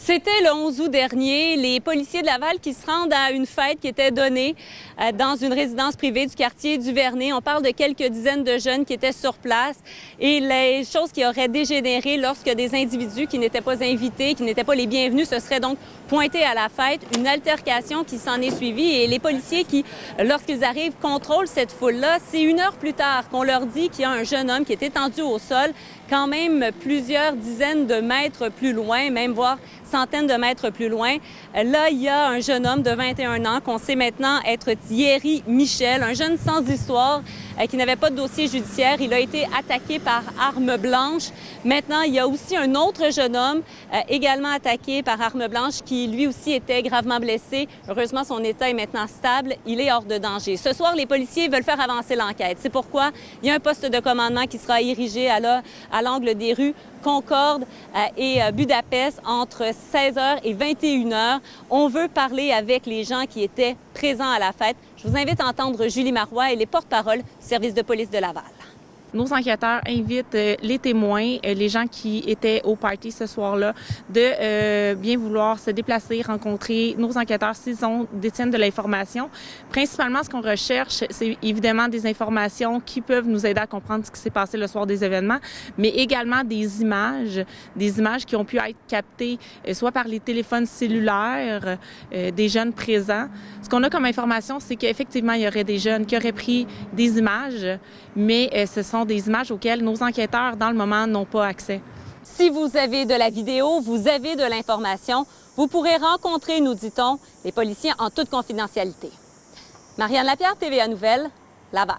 C'était le 11 août dernier, les policiers de Laval qui se rendent à une fête qui était donnée dans une résidence privée du quartier du Vernet. On parle de quelques dizaines de jeunes qui étaient sur place et les choses qui auraient dégénéré lorsque des individus qui n'étaient pas invités, qui n'étaient pas les bienvenus, se seraient donc pointés à la fête. Une altercation qui s'en est suivie et les policiers qui, lorsqu'ils arrivent, contrôlent cette foule-là. C'est une heure plus tard qu'on leur dit qu'il y a un jeune homme qui est étendu au sol, quand même plusieurs dizaines de mètres plus loin, même voire centaines de mètres plus loin. Là, il y a un jeune homme de 21 ans qu'on sait maintenant être Thierry Michel, un jeune sans histoire qui n'avait pas de dossier judiciaire. Il a été attaqué par arme blanche. Maintenant, il y a aussi un autre jeune homme également attaqué par arme blanche qui lui aussi était gravement blessé. Heureusement, son état est maintenant stable. Il est hors de danger. Ce soir, les policiers veulent faire avancer l'enquête. C'est pourquoi il y a un poste de commandement qui sera érigé à l'angle des rues Concorde et Budapest entre 16h et 21h. On veut parler avec les gens qui étaient présents à la fête. Je vous invite à entendre Julie Marois, elle est porte-parole du service de police de Laval. Nos enquêteurs invitent les témoins, les gens qui étaient au party ce soir-là, de bien vouloir se déplacer, rencontrer nos enquêteurs s'ils détiennent de l'information. Principalement, ce qu'on recherche, c'est évidemment des informations qui peuvent nous aider à comprendre ce qui s'est passé le soir des événements, mais également des images qui ont pu être captées soit par les téléphones cellulaires des jeunes présents. Ce qu'on a comme information, c'est qu'effectivement, il y aurait des jeunes qui auraient pris des images, mais ce sont des images auxquelles nos enquêteurs, dans le moment, n'ont pas accès. Si vous avez de la vidéo, vous avez de l'information, vous pourrez rencontrer, nous dit-on, les policiers en toute confidentialité. Marianne Lapierre, TVA Nouvelles, Laval.